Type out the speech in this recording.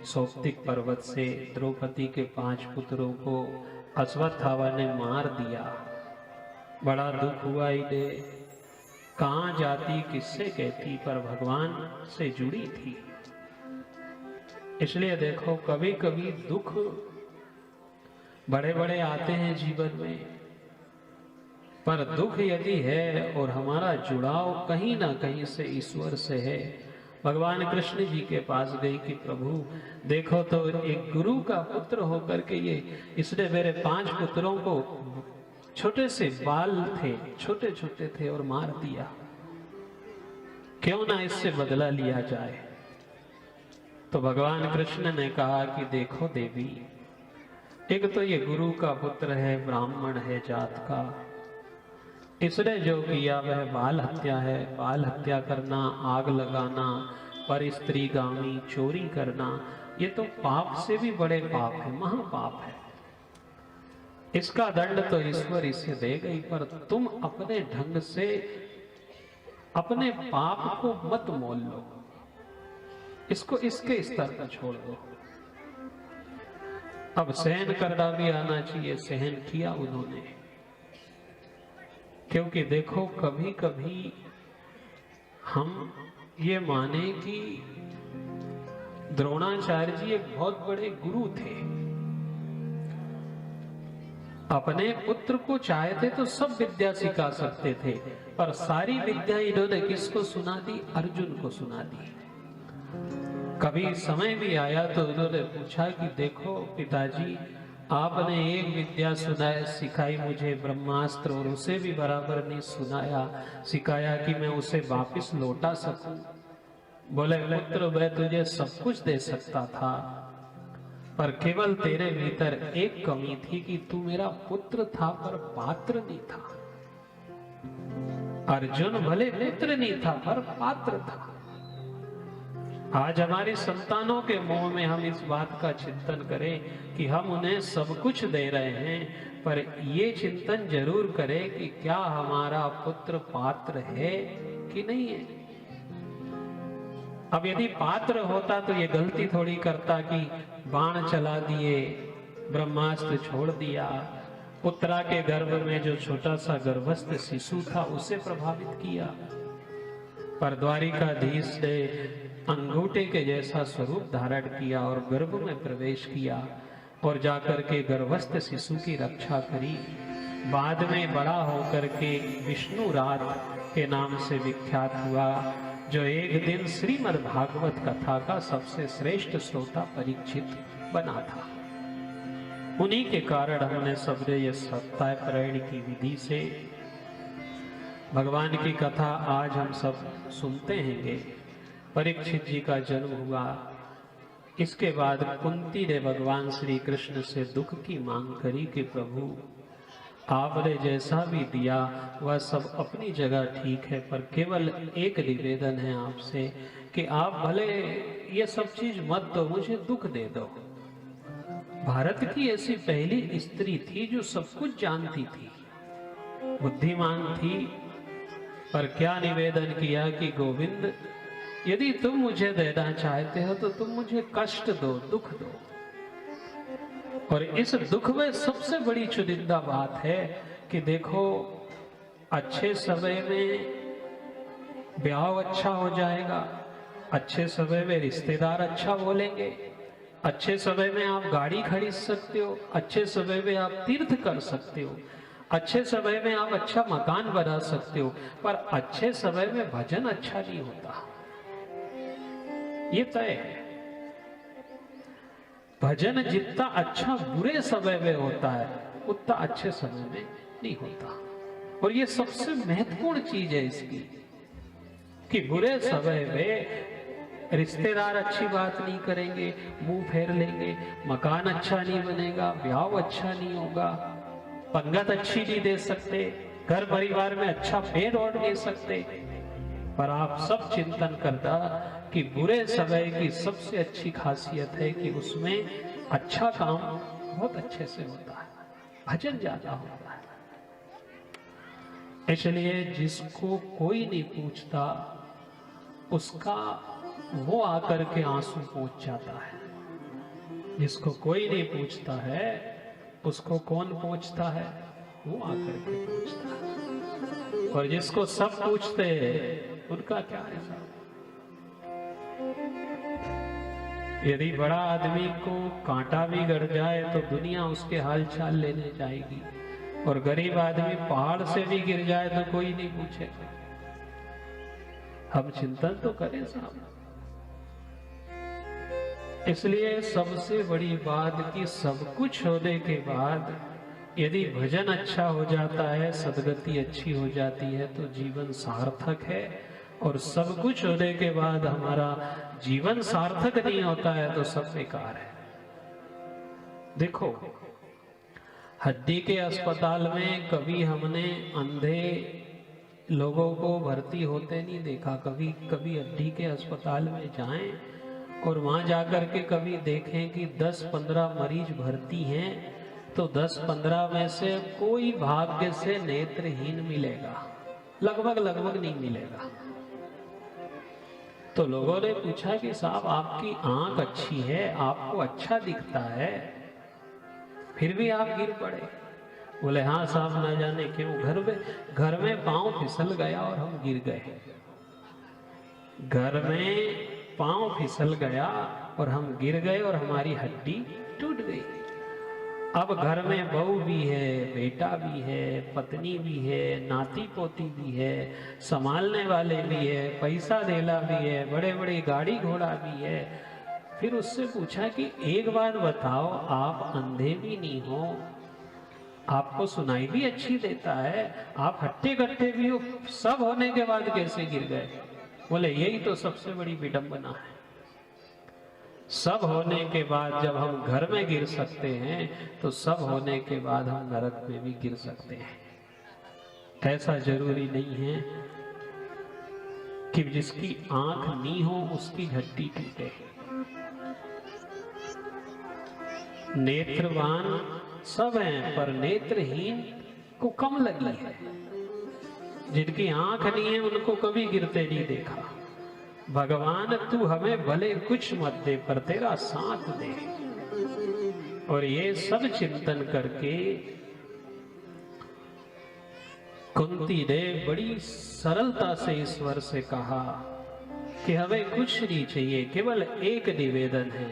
सौप्तिक पर्वत से द्रौपदी के 5 पुत्रों को अश्वत्थामा ने मार दिया। बड़ा दुख हुआ इन्हें, कहाँ जाती किससे कहती, पर भगवान से जुड़ी थी। इसलिए देखो कभी कभी दुख बड़े बड़े आते हैं जीवन में, पर दुख यदि है और हमारा जुड़ाव कहीं ना कहीं से ईश्वर से है। भगवान कृष्ण जी के पास गई कि प्रभु देखो तो एक गुरु का पुत्र होकर के इसने मेरे 5 पुत्रों को, छोटे से बाल थे, छोटे छोटे थे, और मार दिया, क्यों ना इससे बदला लिया जाए। तो भगवान कृष्ण ने कहा कि देखो देवी, एक तो ये गुरु का पुत्र है, ब्राह्मण है जात का, इसने जो किया वह बाल हत्या है। बाल हत्या करना, आग लगाना, पर स्त्रीगामी, चोरी करना, ये तो पाप से भी बड़े पाप है, महापाप है। इसका दंड तो ईश्वर इसे दे गई, पर तुम अपने ढंग से अपने पाप को मत मोल लो, इसको इसके स्तर पर छोड़ दो। अब सहन करना भी आना चाहिए, सहन किया उन्होंने। क्योंकि देखो कभी कभी हम ये माने कि द्रोणाचार्य जी एक बहुत बड़े गुरु थे, अपने पुत्र को चाहते तो सब विद्या सिखा सकते थे, पर सारी विद्या इन्होंने किसको सुना दी? अर्जुन को सुना दी। कभी समय भी आया तो उन्होंने पूछा कि देखो पिताजी, आपने एक विद्या सिखाई मुझे ब्रह्मास्त्र, और उसे भी बराबर नहीं सिखाया कि मैं उसे वापस लौटा सकूं। बोले पुत्र मैं तुझे सब कुछ दे सकता था, पर केवल तेरे भीतर एक कमी थी कि तू मेरा पुत्र था पर पात्र नहीं था। अर्जुन भले पुत्र नहीं था पर पात्र था। आज हमारी संतानों के मोह में हम इस बात का चिंतन करें कि हम उन्हें सब कुछ दे रहे हैं, पर ये चिंतन जरूर करें कि क्या हमारा पुत्र पात्र है कि नहीं है। अब यदि पात्र होता तो ये गलती थोड़ी करता कि बाण चला दिए, ब्रह्मास्त्र छोड़ दिया, पुत्रा के गर्भ में जो छोटा सा गर्भस्थ शिशु था उसे प्रभावित किया। पर द्वारिकाधीश ने अंगूठे के जैसा स्वरूप धारण किया और गर्भ में प्रवेश किया और जाकर के गर्भस्थ शिशु की रक्षा करी। बाद में बड़ा होकर के विष्णु रात के नाम से विख्यात हुआ, जो एक दिन श्रीमद् भागवत कथा का सबसे श्रेष्ठ श्रोता परीक्षित बना था। उन्हीं के कारण हमने सबने ये सत्यापहरण की विधि से भगवान की कथा आज हम सब सुनते हैं। परीक्षित जी का जन्म हुआ, इसके बाद कुंती ने भगवान श्री कृष्ण से दुख की मांग करी कि प्रभु आपने जैसा भी दिया वह सब अपनी जगह ठीक है, पर केवल एक निवेदन है आपसे कि आप भले ये सब चीज मत दो, मुझे दुख दे दो। भारत की ऐसी पहली स्त्री थी जो सब कुछ जानती थी, बुद्धिमान थी, पर क्या निवेदन किया कि गोविंद यदि तुम मुझे देना चाहते हो तो तुम मुझे कष्ट दो, दुख दो। और इस दुख में सबसे बड़ी चुनिंदा बात है कि देखो अच्छे समय में ब्याह अच्छा हो जाएगा, अच्छे समय में रिश्तेदार अच्छा बोलेंगे, अच्छे समय में आप गाड़ी खरीद सकते हो, अच्छे समय में आप तीर्थ कर सकते हो, अच्छे समय में आप अच्छा मकान बना सकते हो, पर अच्छे समय में भजन अच्छा नहीं होता, ये तय है। भजन जितना अच्छा बुरे समय में होता है उतना अच्छे समय में नहीं होता। और ये सबसे महत्वपूर्ण चीज है इसकी कि बुरे समय में रिश्तेदार अच्छी बात नहीं करेंगे, मुंह फेर लेंगे, मकान अच्छा नहीं बनेगा, ब्याह अच्छा नहीं होगा, पंगत अच्छी नहीं दे सकते, घर परिवार में अच्छा पेड़ और दे सकते। पर आप सब चिंतन करना कि बुरे समय की सबसे अच्छी खासियत है कि उसमें अच्छा काम बहुत अच्छे से होता है, भजन ज्यादा होता है। इसलिए जिसको कोई नहीं पूछता उसका वो आकर के आंसू पोंछ जाता है। जिसको कोई नहीं पूछता है उसको कौन पूछता है? वो आकर के पूछता है। और जिसको सब पूछते हैं उनका क्या है साहब? यदि बड़ा आदमी को कांटा भी गड़ जाए तो दुनिया उसके हाल चाल लेने जाएगी, और गरीब आदमी पहाड़ से भी गिर जाए तो कोई नहीं पूछेगा। हम चिंतन तो करें साहब। इसलिए सबसे बड़ी बात कि सब कुछ होने के बाद यदि भजन अच्छा हो जाता है, सदगति अच्छी हो जाती है तो जीवन सार्थक है। और सब कुछ होने के बाद हमारा जीवन सार्थक नहीं होता है तो सब बेकार है। देखो, हड्डी के अस्पताल में कभी हमने अंधे लोगों को भर्ती होते नहीं देखा। कभी कभी हड्डी के अस्पताल में जाएं और वहां जाकर के कभी देखें कि 10-15 मरीज भर्ती हैं तो 10-15 में से कोई भाग्य से नेत्रहीन मिलेगा, लगभग नहीं मिलेगा। तो लोगों ने पूछा कि साहब आपकी आंख अच्छी है, आपको अच्छा दिखता है, फिर भी आप गिर पड़े। बोले हाँ साहब, ना जाने क्यों घर में पांव फिसल गया और हम गिर गए। घर में पांव फिसल गया और हम गिर गए और हमारी हड्डी टूट गई। अब घर में बहू भी है, बेटा भी है, पत्नी भी है, नाती पोती भी है, संभालने वाले भी है, पैसा देना भी है, बड़े बड़े गाड़ी घोड़ा भी है। फिर उससे पूछा कि एक बात बताओ, आप अंधे भी नहीं हो, आपको सुनाई भी अच्छी देता है, आप हट्टे कट्टे भी हो, सब होने के बाद कैसे गिर गए? बोले यही तो सबसे बड़ी विडंबना है। सब होने के बाद जब हम घर में गिर सकते हैं तो सब होने के बाद हम नरक में भी गिर सकते हैं। ऐसा जरूरी नहीं है कि जिसकी आंख नहीं हो उसकी हड्डी टूटे। नेत्रवान सब हैं पर नेत्रहीन को कम लगी है। जिनकी आंख नहीं है उनको कभी गिरते नहीं देखा। भगवान तू हमें भले कुछ मत दे पर तेरा साथ दे। और ये सब चिंतन करके कुंती ने बड़ी सरलता से ईश्वर से कहा कि हमें कुछ नहीं चाहिए, केवल एक निवेदन है